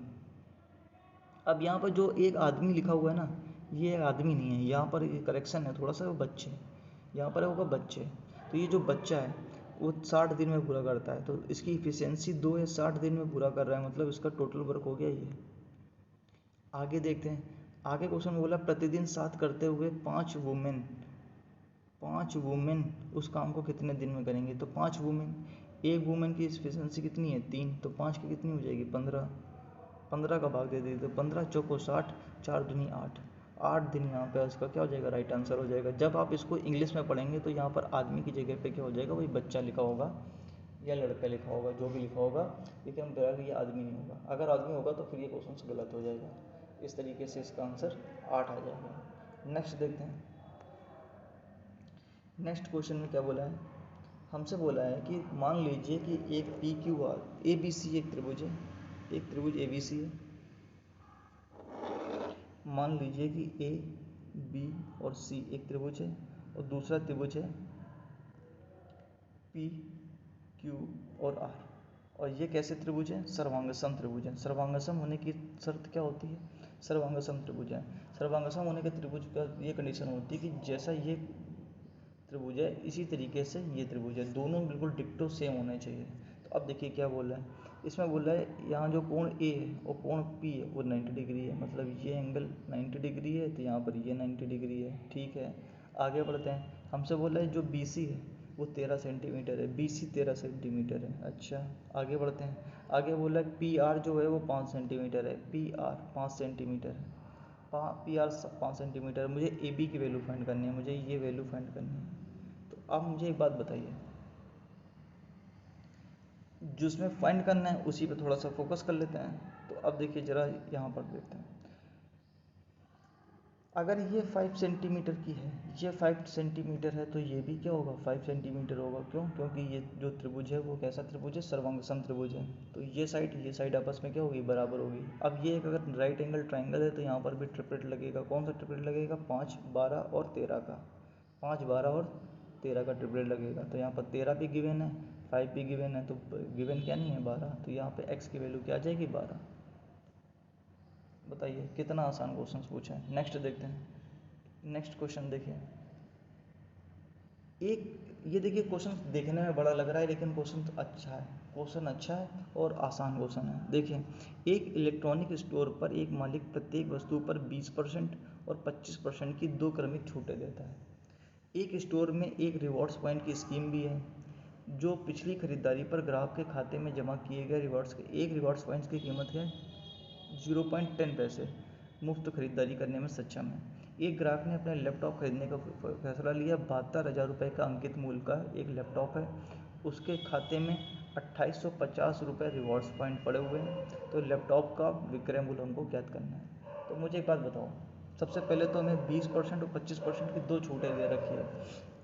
अब यहाँ पर जो एक आदमी लिखा हुआ है ना, ये आदमी नहीं है, यहाँ पर करेक्शन है थोड़ा सा, वो बच्चे, यहाँ पर होगा बच्चे। तो ये जो बच्चा है वो 60 दिन में पूरा करता है, तो इसकी इफिशियंसी 2 है, 60 दिन में पूरा कर रहा है, मतलब इसका टोटल वर्क हो गया ये। आगे देखते हैं, आगे क्वेश्चन में बोला प्रतिदिन 7 करते हुए 5 वुमेन उस काम को कितने दिन में करेंगे। तो 5 वुमेन, एक वुमेन की इफिशियंसी कितनी है 3, तो 5 की कितनी हो जाएगी 15, 15 का भाग दे दीजिए, तो 15 चौको 60, 4 दूनी 8, 8 दिन यहाँ पे उसका क्या हो जाएगा, राइट आंसर हो जाएगा। जब आप इसको इंग्लिश में पढ़ेंगे तो यहाँ पर आदमी की जगह पे क्या हो जाएगा, वही बच्चा लिखा होगा या लड़का लिखा होगा, जो भी लिखा होगा, लेकिन हम कह ये आदमी नहीं होगा। अगर आदमी होगा तो फिर ये क्वेश्चन गलत हो जाएगा। इस तरीके से इसका आंसर 8 आ जाएगा। नेक्स्ट देखते हैं, नेक्स्ट क्वेश्चन में क्या बोला है, हमसे बोला है कि मान लीजिए कि एक P Q R A B C एक त्रिभुज है, एक त्रिभुज ए बी सी है। मान लीजिए कि ए बी और सी एक त्रिभुज है और दूसरा त्रिभुज है पी क्यू और आर, और ये कैसे त्रिभुज है, सर्वांगसम त्रिभुज है। सर्वांगसम होने की शर्त क्या होती है, सर्वांगसम त्रिभुज है। सर्वांगसम होने के त्रिभुज का ये कंडीशन होती है कि जैसा ये त्रिभुज है इसी तरीके से ये त्रिभुज है, दोनों बिल्कुल डिक्टो सेम होने चाहिए। तो अब देखिए क्या बोल रहा है, इसमें बोल रहा है यहाँ जो कोण ए है और कोण पी है वो 90 डिग्री है, मतलब ये एंगल 90 डिग्री है, तो यहाँ पर ये 90 डिग्री है, ठीक है। आगे बढ़ते हैं, हमसे बोल रहा है जो बी सी है वो 13 सेंटीमीटर है, बी सी 13 सेंटीमीटर है। अच्छा, आगे बढ़ते हैं, आगे बोला पी आर जो है वो 5 सेंटीमीटर है, पी आर 5 सेंटीमीटर है, पी आर 5 सेंटीमीटर। मुझे ए बी की वैल्यू फाइंड करनी है, मुझे ये वैल्यू फाइंड करनी है। तो आप मुझे एक बात बताइए, जिसमें फाइंड करना है उसी पे थोड़ा सा फोकस कर लेते हैं। तो अब देखिए ज़रा यहाँ पर देखते हैं, अगर ये 5 सेंटीमीटर की है, ये 5 सेंटीमीटर है, तो ये भी क्या होगा 5 सेंटीमीटर होगा। क्यों, क्योंकि ये जो त्रिभुज है वो कैसा त्रिभुज है, सर्वांगसम त्रिभुज है। तो ये साइड आपस में क्या होगी, बराबर होगी। अब ये एक अगर राइट एंगल ट्राइंगल है तो यहाँ पर भी ट्रिपलेट लगेगा। कौन सा ट्रिपलेट लगेगा, 5 12 और 13 का, 5 12 और 13 का ट्रिपलेट लगेगा। तो यहाँ पर 13 भी गिवन है, 5 भी गिवन है, तो गिवन क्या नहीं है 12, तो यहाँ पे x की वैल्यू क्या आ जाएगी 12। बताइए कितना आसान क्वेश्चन पूछा है। नेक्स्ट देखते हैं, नेक्स्ट क्वेश्चन देखिए, एक ये देखिए क्वेश्चन देखने में बड़ा लग रहा है लेकिन क्वेश्चन अच्छा है, क्वेश्चन अच्छा है और आसान क्वेश्चन है। देखिए, एक इलेक्ट्रॉनिक स्टोर पर एक मालिक प्रत्येक वस्तु पर 20% और 25% की 2 क्रमिक छूटें देता है। एक स्टोर में एक रिवॉर्ड्स पॉइंट की स्कीम भी है जो पिछली खरीदारी पर ग्राहक के खाते में जमा किए गए रिवॉर्ड्स के एक रिवॉर्ड्स पॉइंट्स की कीमत है 0.10 पैसे, मुफ्त खरीदारी करने में सक्षम है। एक ग्राहक ने अपने लैपटॉप खरीदने का फैसला लिया, 72,000 रुपये का अंकित मूल्य का एक लैपटॉप है, उसके खाते में 2850 रुपये रिवॉर्ड्स पॉइंट पड़े हुए हैं। तो लैपटॉप का विक्रय मूल्य हमको ज्ञात करना है। तो मुझे एक बात बताओ, सबसे पहले तो हमें 20% और 25% की 2 छूटें दे रखी है।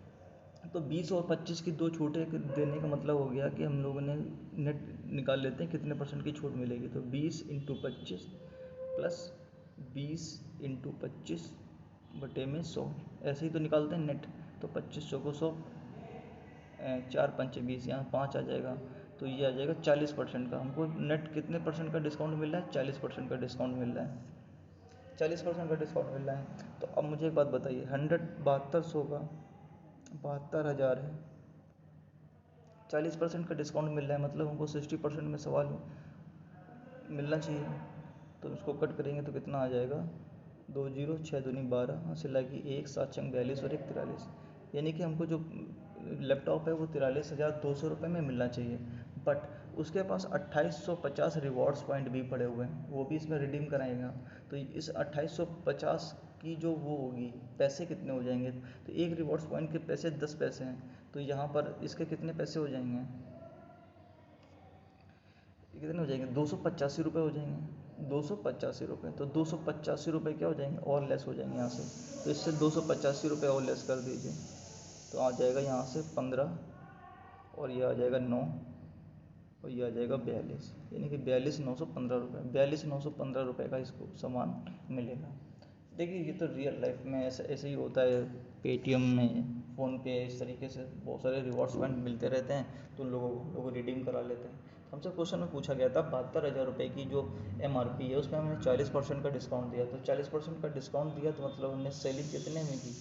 तो 20 और 25 की 2 छूटें देने का मतलब हो गया कि हम लोगों ने नेट निकाल लेते हैं कितने परसेंट की छूट मिलेगी। तो 20 × 25 प्लस 20 × 25 बटे में 100, ऐसे ही तो निकालते हैं नेट। तो 2500 को 100, 4 पंचे 20, यहाँ 5 आ जाएगा, तो ये आ जाएगा 40% का। हमको नेट कितने परसेंट का डिस्काउंट मिल रहा है, 40% का डिस्काउंट मिल रहा है, 40% का डिस्काउंट मिल रहा है। तो अब मुझे एक बात बताइए, 7200 का 72,000 है, 40% का डिस्काउंट मिल रहा है, मतलब हमको 60% में सवाल मिलना चाहिए। तो उसको कट करेंगे तो कितना आ जाएगा, 2 0 6 दूनी 12, सिलाई की 1 7 छंग 42 और 1 43, यानी कि हमको जो लैपटॉप है वो 43,200 रुपये में मिलना चाहिए। बट उसके पास 2850 रिवॉर्ड्स पॉइंट भी पड़े हुए हैं, वो भी इसमें रिडीम कराएगा। तो इस 2850 की जो वो होगी, पैसे कितने हो जाएंगे, तो एक रिवॉर्ड्स पॉइंट के पैसे 10 पैसे हैं, तो यहाँ पर इसके कितने पैसे हो जाएंगे, कितने हो जाएंगे, 285 रुपये हो जाएंगे, 285 रुपये। तो 285 रुपये क्या हो जाएंगे, और लेस हो जाएंगे यहाँ से, तो इससे 285 रुपये और लेस कर दीजिए, तो आ जाएगा यहाँ से 15 और ये आ जाएगा 9 और ये आ जाएगा 42, यानी कि 42,915 रुपये, 42,915 रुपये का इसको सामान मिलेगा। देखिए ये तो रियल लाइफ में ऐसे ऐसे ही होता है। पेटीएम में, फ़ोनपे, इस तरीके से बहुत सारे रिवॉर्ड्स पॉइंट मिलते रहते हैं, तो लोग रिडीम करा लेते हैं। तो हमसे क्वेश्चन में पूछा गया था 72,000 रुपये की जो MRP है उसमें हमने 40% का डिस्काउंट दिया, तो 40% का डिस्काउंट दिया तो मतलब हमने सेलिंग कितने में की,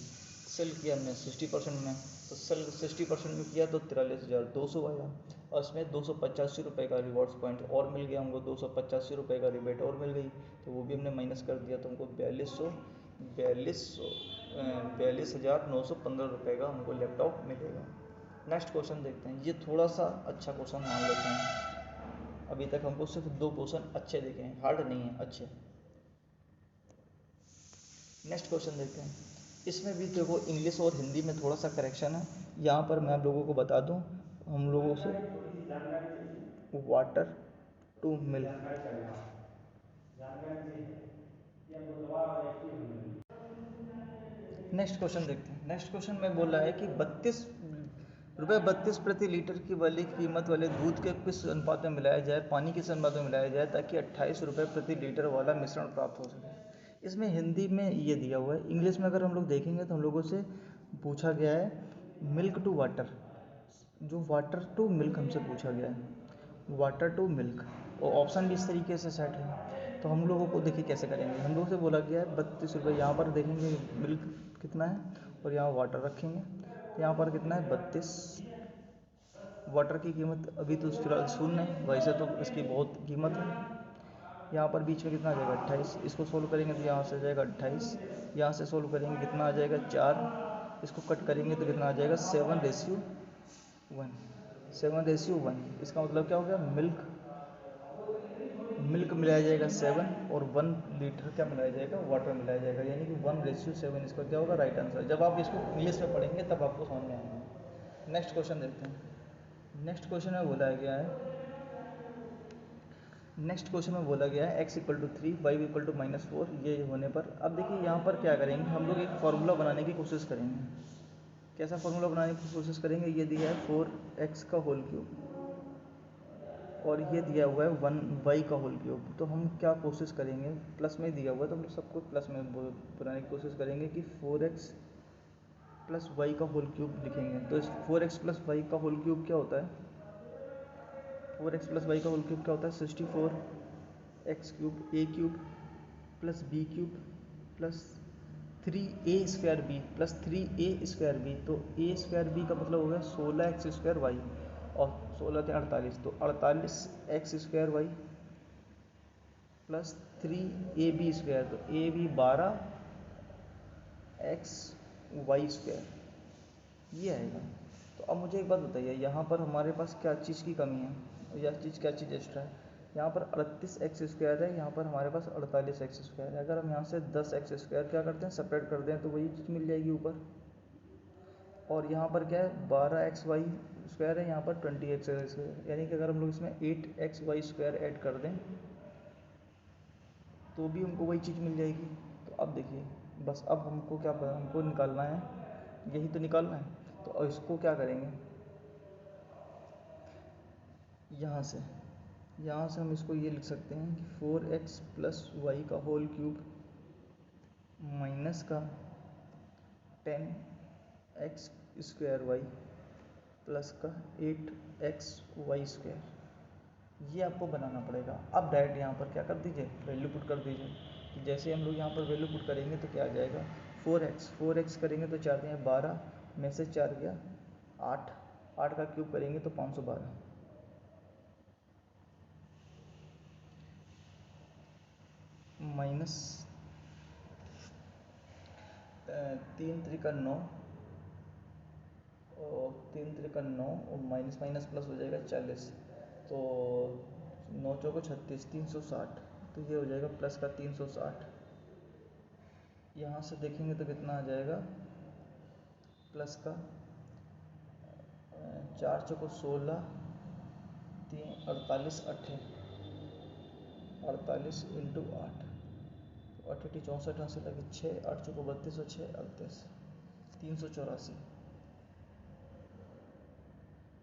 सेल किया हमने 60% में, तो सेल 60% में किया तो 43,200 आया। और उसमें 285 रुपये का रिवॉर्ड्स पॉइंट और मिल गया हमको, 285 रुपये का रिबेट और मिल गई, तो वो भी हमने माइनस कर दिया, तो हमको 42,915 रुपये का हमको लैपटॉप मिलेगा। नेक्स्ट क्वेश्चन देखते हैं, ये थोड़ा सा अच्छा क्वेश्चन मान लेते हैं। अभी तक हमको सिर्फ 2 क्वेश्चन अच्छे देखे हैं, हार्ड नहीं है, अच्छे। नेक्स्ट क्वेश्चन देखते हैं, इसमें भी देखो इंग्लिश और हिंदी में थोड़ा सा करेक्शन है। यहाँ पर मैं आप लोगों को बता दूँ, हम लोगों से water to milk. Next question देखते हैं। नेक्स्ट क्वेश्चन में बोला है कि 32 प्रति लीटर की वाली कीमत वाले दूध के किस अनुपात में मिलाया जाए, पानी किस अनुपात में मिलाया जाए ताकि 28 रुपये प्रति लीटर वाला मिश्रण प्राप्त हो सके। इसमें हिंदी में ये दिया हुआ है, इंग्लिश में अगर हम लोग देखेंगे तो हम लोगों से पूछा गया है मिल्क टू वाटर, जो वाटर टू मिल्क हमसे पूछा गया है, वाटर टू मिल्क, और ऑप्शन भी इस तरीके से सेट है। तो हम लोगों को देखिए कैसे करेंगे, हम लोगों से बोला गया है 32 रुपये, यहाँ पर देखेंगे मिल्क कितना है और यहाँ वाटर रखेंगे, यहाँ पर कितना है 32। वाटर की कीमत अभी तो फिलहाल शून्य है, वैसे तो इसकी बहुत कीमत है। यहाँ पर बीच में कितना आ जाएगा 28, इसको सोल्व करेंगे तो यहाँ से आ जाएगा 28, यहाँ से सोल्व करेंगे कितना आ जाएगा 4, इसको कट करेंगे तो कितना आ जाएगा 7:1, 7:1। इसका मतलब क्या हो गया, मिल्क मिलाया जाएगा 7 और 1 लीटर क्या मिलाया जाएगा, वाटर मिलाया जाएगा, यानी कि 1:7। इसका क्या होगा, राइट आंसर। जब आप इसको इंग्लिश में पढ़ेंगे तब आपको समझ में आएगा। नेक्स्ट क्वेश्चन देखते हैं। नेक्स्ट क्वेश्चन में बोला गया है x = 3, y = -4, ये होने पर अब देखिए यहाँ पर क्या करेंगे, हम लोग एक फार्मूला बनाने की कोशिश करेंगे। कैसा फार्मूला बनाने की कोशिश करेंगे, ये दिया है 4x का होल क्यूब और ये दिया हुआ है 1y का होल क्यूब। तो हम क्या कोशिश करेंगे, प्लस में दिया हुआ है तो हम लोग सब कुछ प्लस में बनाने की कोशिश करेंगे कि 4x + y का होल क्यूब लिखेंगे। तो इस 4x + y का होल क्यूब क्या होता है, 4x + y का होल क्यूब क्या होता है, 64x³ a³ + b³ + 3a² b + 3a² b। तो a² का मतलब हो गया 16x² y और 16 × 48, तो 48x² y + 3ab², तो ab 12x y², ये आएगा। तो अब मुझे एक बात बताइए, यहाँ पर हमारे पास क्या चीज़ की कमी है, यह चीज़ क्या चीज़ एक्स्ट्रा है। यहाँ पर 38x² है, यहाँ पर हमारे पास 48x² है। अगर हम यहाँ से 10x² क्या करते हैं, सेपरेट कर दें तो वही चीज़ मिल जाएगी ऊपर। और यहाँ पर क्या है 12xy² है, यहाँ पर 20x², यानी कि अगर हम लोग इसमें 8xy² ऐड कर दें तो भी हमको वही चीज़ मिल जाएगी। तो अब देखिए बस, अब हमको क्या पता, हमको निकालना है, यही तो निकालना है। तो इसको क्या करेंगे, यहाँ से हम इसको ये लिख सकते हैं कि 4x + y का होल क्यूब माइनस का 10x² y प्लस का 8xy², ये आपको बनाना पड़ेगा। अब डायरेक्ट यहाँ पर क्या कर दीजिए, वैल्यू पुट कर दीजिए। कि जैसे हम लोग यहाँ पर वैल्यू पुट करेंगे तो क्या आ जाएगा, 4x करेंगे तो 4 दिया 12 में से 4 गया 8, 8 का क्यूब करेंगे तो 512, माइनस 3 × 3 = 9 और 3 × 3 = 9 और माइनस माइनस प्लस हो जाएगा 40, तो 9 चौको 36, 360, तो ये हो जाएगा प्लस का 360। यहाँ से देखेंगे तो कितना आ जाएगा, प्लस का 4 चौको 16, 3 48 8 48 × 8, 8 8 64 68 लगे 6, 8 चौको 32 और 6 38, 384।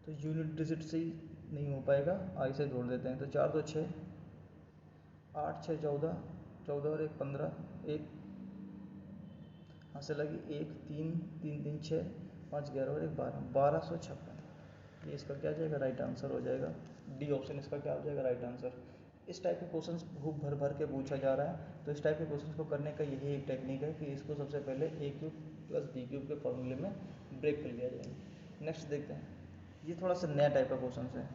तो यूनिट डिजिट से ही नहीं हो पाएगा, आगे से जोड़ देते हैं। तो 4 2 6, 8 6 14, 14 और 1 15, 1 हाथ से लगी 1 3 3 3 6 5 11 और 1 12, 1256। ये इसका क्या आ जाएगा, राइट आंसर हो जाएगा। डी ऑप्शन इसका क्या हो जाएगा, राइट आंसर। इस टाइप के क्वेश्चंस खूब भर भर के पूछा जा रहा है, तो इस टाइप के क्वेश्चंस को करने का यही एक टेक्निक है कि इसको सबसे पहले ए क्यूब प्लस बी क्यूब के फॉर्मूले में ब्रेक कर लिया जाए। नेक्स्ट देखते हैं, ये थोड़ा सा नया टाइप का क्वेश्चन है,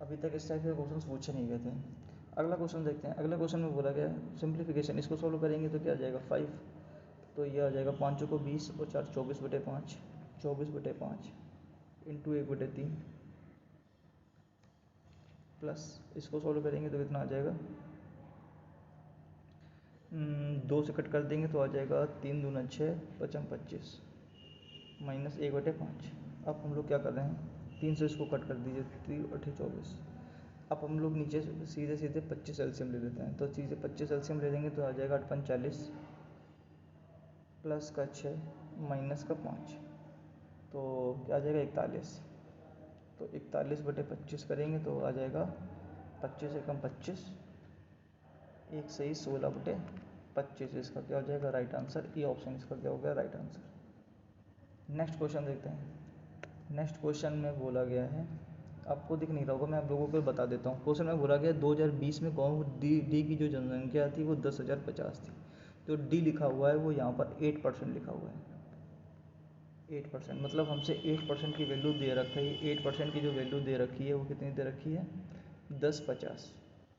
अभी तक इस टाइप के क्वेश्चन पूछे नहीं गए थे। अगला क्वेश्चन देखते हैं। अगला क्वेश्चन में बोला गया सिंप्लीफिकेशन, इसको सॉल्व करेंगे तो क्या आ जाएगा 5, तो ये आ जाएगा 5 को 20 और 4 24/5, 24/5 इंटू 1/3 प्लस इसको सॉल्व करेंगे तो कितना आ जाएगा, 2 से कट कर देंगे तो आ जाएगा 3 दूना 6 5 25 माइनस 1/5। अब हम लोग क्या कर रहे हैं, 3 से इसको कट कर दीजिए, 3 8 24। अब हम लोग नीचे सीधे सीधे 25 एलसीएम ले लेते हैं, तो सीधे 25 एलसीएम ले लेंगे तो आ जाएगा 8 5 40 प्लस का 6 माइनस का 5, तो क्या आ जाएगा 41। तो 41/25 करेंगे तो आ जाएगा 25 एकम 25, एक सही 16/25। इसका क्या हो जाएगा, राइट आंसर। ई ऑप्शन इसका क्या हो गया, राइट आंसर। नेक्स्ट क्वेश्चन देखते हैं। नेक्स्ट क्वेश्चन में बोला गया है, आपको दिख नहीं रहा होगा, मैं आप लोगों को बता देता हूँ। क्वेश्चन में बोला गया 2020 में गाँव डी की जो जनसंख्या थी वो 10,050 थी। जो डी लिखा हुआ है वो यहाँ पर 8% लिखा हुआ है। 8% मतलब हमसे 8% की वैल्यू दे रखी है। 8% की जो वैल्यू दे रखी है वो कितनी दे रखी है, 10 50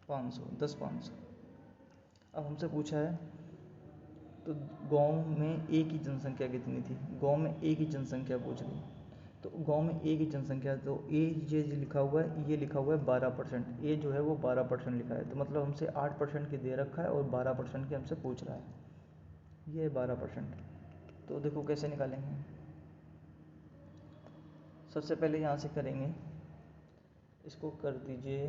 500, 10 500। अब हमसे पूछा है तो गांव में ए की जनसंख्या कितनी थी, गांव में ए की जनसंख्या पूछ रही। तो गांव में ए की जनसंख्या, तो ए ये जो लिखा हुआ है, ये लिखा हुआ है 12%, ए जो है वो 12% लिखा है। तो मतलब हमसे 8% की दे रखा है और 12% की हमसे पूछ रहा है, ये 12%। तो देखो कैसे निकालेंगे, सबसे पहले यहाँ से करेंगे, इसको कर दीजिए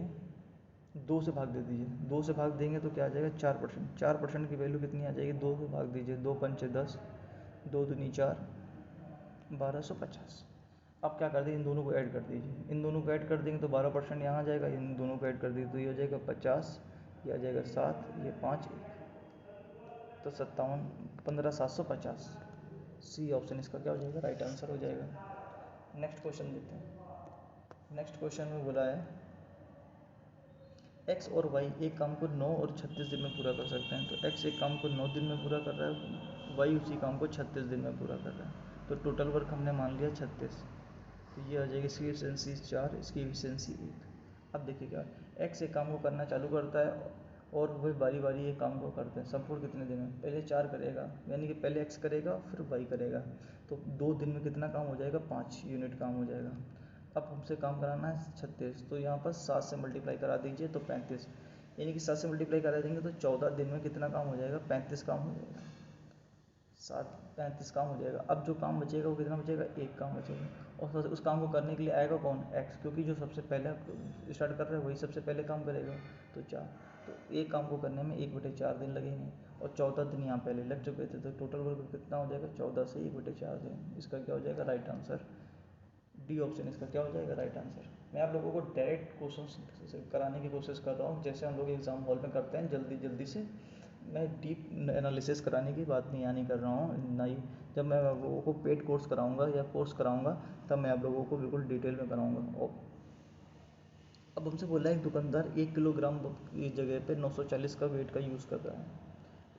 2 से भाग दे दीजिए। 2 से भाग देंगे तो क्या आ जाएगा 4%। 4% की वैल्यू कितनी आ जाएगी, 2 से भाग दीजिए, 2 पंचे 10, 2 दूनी 4, 1250। अब क्या कर दें, इन दोनों को ऐड कर दीजिए। इन दोनों को ऐड कर देंगे तो 12% यहाँ आ जाएगा, इन दोनों को ऐड कर दीजिए तो ये हो जाएगा 50, ये आ जाएगा 7, ये 5 तो 57, 15,750। सी ऑप्शन इसका क्या हो जाएगा, राइट आंसर हो जाएगा। नेक्स्ट क्वेश्चन देखते हैं। नेक्स्ट क्वेश्चन में बोला है एक्स और वाई एक काम को 9 और 36 दिन में पूरा कर सकते हैं। तो एक्स एक काम को 9 दिन में पूरा कर रहा है, वाई उसी काम को 36 दिन में पूरा कर रहा है। तो टोटल वर्क हमने मान लिया 36, तो ये आ जाएगी इसकी एफिशिएंसी 4, इसकी एफिशिएंसी 1। अब देखिए क्या, एक्स एक काम को करना चालू करता है और वही बारी बारी एक काम को करते हैं। संपूर्ण कितने दिन में, पहले 4 करेगा, यानी कि पहले एक्स करेगा फिर वाई करेगा। तो 2 दिन में कितना काम हो जाएगा, 5 यूनिट काम हो जाएगा। अब हमसे काम कराना है 36, तो यहाँ पर 7 से मल्टीप्लाई करा दीजिए तो 35, यानी कि 7 से मल्टीप्लाई करा देंगे तो 14 दिन में कितना काम हो जाएगा, 35 काम हो जाएगा। 35 काम हो जाएगा। अब जो काम बचेगा वो कितना बचेगा, एक काम बचेगा। और उस काम को करने के लिए आएगा कौन, एक्स, क्योंकि जो सबसे पहले स्टार्ट कर रहा है वही सबसे पहले काम करेगा। तो 4, तो एक काम को करने में 1/4 दिन लगेंगे और 14 दिन यहाँ पहले लग चुके थे। तो टोटल वर्क कितना हो जाएगा, 14 से 1/4 दिन। इसका क्या हो जाएगा, राइट आंसर। डी ऑप्शन इसका क्या हो जाएगा, राइट आंसर। मैं आप लोगों को डायरेक्ट क्वेश्चन कराने की कोशिश कर रहा हूँ, जैसे हम लोग एग्जाम हॉल में करते हैं जल्दी जल्दी से। मैं डीप एनालिसिस कराने की बात नहीं कर रहा हूँ, ना ही जब मैं आप लोगों को पेड कोर्स कराऊंगा या कोर्स कराऊंगा तब मैं आप लोगों को बिल्कुल डिटेल में कराऊंगा। और अब हमसे बोला है एक दुकानदार 1 किलोग्राम की जगह पे 940 का वेट का यूज़ कर रहा है।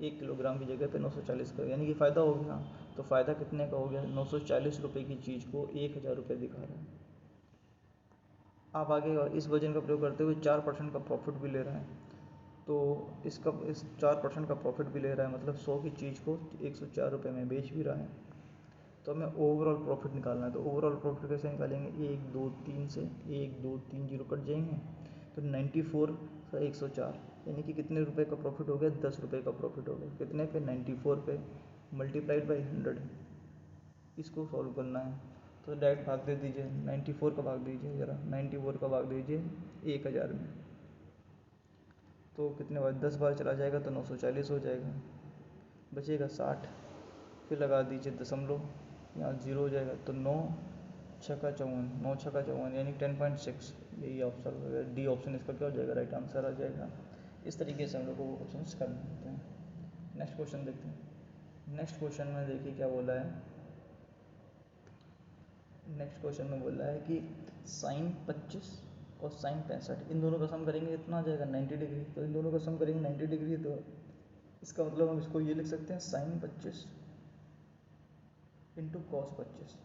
1 किलोग्राम की जगह पे 940 का, यानी कि फ़ायदा हो गया। तो फ़ायदा कितने का हो गया, 940 रुपये की चीज़ को 1000 रुपये दिखा रहा है। आप आगे इस वजन का प्रयोग करते हुए 4% का प्रॉफिट भी ले रहा है। तो इस 4% का प्रॉफिट भी ले रहा है, मतलब 100 की चीज़ को 104 रुपये में बेच भी रहा है। तो हमें ओवरऑल प्रॉफिट निकालना है। तो ओवरऑल प्रॉफिट कैसे निकालेंगे, 1 2 3 से 1 2 3 जीरो कट जाएंगे तो 94 से 104, यानी कि कितने रुपए का प्रॉफिट हो गया, 10 रुपये का प्रॉफिट हो गया। कितने पे, 94 पे, मल्टीप्लाइड बाई 100। इसको सॉल्व करना है तो डायरेक्ट भाग दे दीजिए, 94 का भाग दीजिए ज़रा, 94 का भाग दीजिए 1000 में, तो कितने बार 10 बार चला जाएगा तो 940 हो जाएगा, बचेगा 60। फिर लगा दीजिए दशमलव, यहाँ 0 हो जाएगा तो 9 छक्का 54, 9 छक्का 54 यानी 10.6, यही ऑप्शन डी ऑप्शन इसका क्या हो जाएगा, राइट आंसर आ जाएगा। इस तरीके से हम लोग को वो क्वेश्चन करने होते हैं। नेक्स्ट क्वेश्चन देखते हैं। नेक्स्ट क्वेश्चन में देखिए क्या बोला है। नेक्स्ट क्वेश्चन में बोला है कि साइन 25 और साइन 65, इन दोनों का सम करेंगे इतना आ जाएगा 90 डिग्री। तो इन दोनों का सम करेंगे 90 डिग्री, तो इसका मतलब हम इसको ये लिख सकते हैं sine 25 into cos 25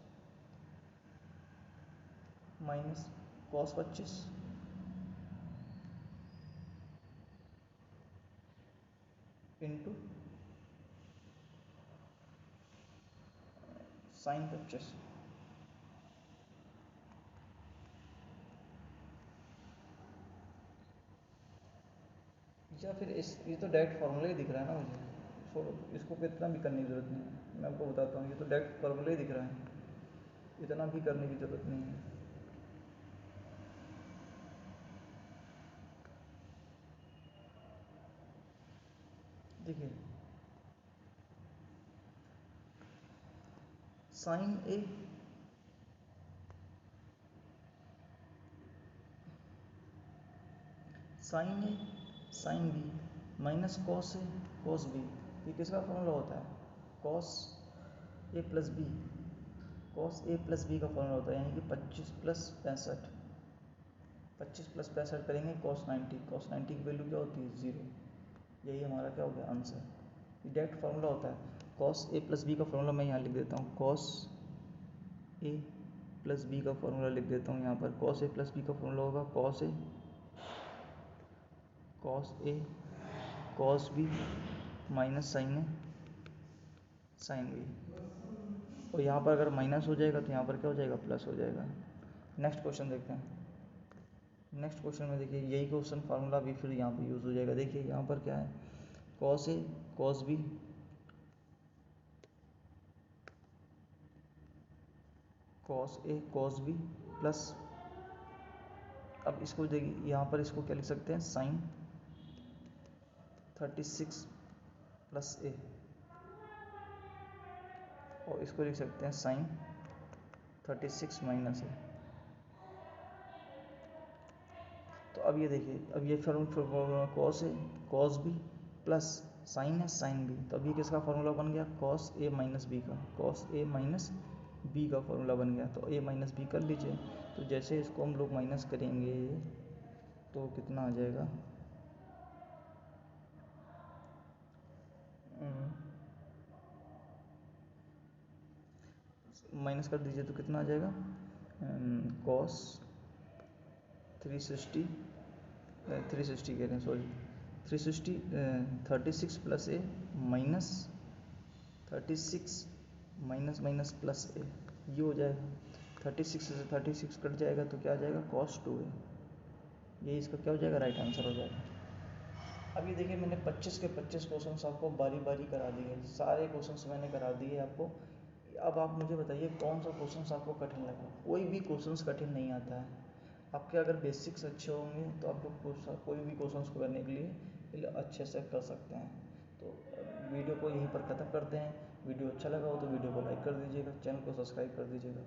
minus cos 25 into sine 25। या फिर ये तो डायरेक्ट फार्मूला ही दिख रहा है ना मुझे, इसको इतना भी करने की ज़रूरत नहीं है। मैं आपको बताता हूँ, ये तो डायरेक्ट फार्मूला ही दिख रहा है, इतना भी करने की ज़रूरत नहीं है। देखिए sign A sine B minus cos A cos B, ये किसका फॉर्मूला होता है, cos A plus B. Cos A plus B का फॉर्मूला होता है, यानी कि 25 प्लस 65, 25 प्लस 65 करेंगे कॉस 90, कॉस 90 की वैल्यू क्या होती है 0। यही हमारा क्या हो गया आंसर, ये डायरेक्ट फार्मूला होता है। कॉस ए प्लस बी का फॉर्मूला मैं यहाँ लिख देता हूँ, कॉस ए प्लस बी का फॉर्मूला लिख देता हूँ यहाँ पर। कॉस ए प्लस बी का फॉर्मूला होगा cos A cos B minus sine B, और यहाँ पर अगर माइनस हो जाएगा तो यहाँ पर क्या हो जाएगा, प्लस हो जाएगा। नेक्स्ट क्वेश्चन देखते हैं। नेक्स्ट क्वेश्चन में देखिए यही क्वेश्चन फार्मूला भी फिर यहाँ पे यूज़ हो जाएगा। देखिए यहाँ पर क्या है, cos A cos B cos B plus, अब इसको देखिए यहाँ पर इसको क्या लिख सकते हैं, साइन 36 प्लस ए, और इसको लिख सकते हैं साइन 36 माइनस ए। तो अब ये देखिए, अब ये formula cos A cos B plus sign है साइन बी, तो अब ये किसका फॉर्मूला बन गया, कॉस ए माइनस बी का, कॉस ए माइनस बी का फॉर्मूला बन गया। तो ए माइनस बी कर लीजिए, तो जैसे इसको हम लोग माइनस करेंगे तो कितना आ जाएगा, माइनस कर दीजिए तो कितना आ जाएगा, कॉस 360 कह रहे हैं सॉरी 360 36 प्लस ए माइनस 36 माइनस माइनस प्लस ए, ये हो जाएगा 36 से 36 कट जाएगा तो क्या आ जाएगा, कॉस 2 है। ये इसका क्या हो जाएगा, राइट आंसर हो जाएगा। अब ये देखिए मैंने 25 के 25 क्वेश्चंस आपको बारी बारी करा दिए, सारे क्वेश्चंस मैंने करा दिए आपको। अब आप मुझे बताइए कौन सा क्वेश्चंस आपको कठिन लगा। कोई भी क्वेश्चंस कठिन नहीं आता है, आपके अगर बेसिक्स अच्छे होंगे तो आप लोग कोई भी क्वेश्चंस को करने के लिए अच्छे से कर सकते हैं। तो वीडियो को यहीं पर ख़त्म करते हैं। वीडियो अच्छा लगा हो तो वीडियो को लाइक कर दीजिएगा, चैनल को सब्सक्राइब कर दीजिएगा।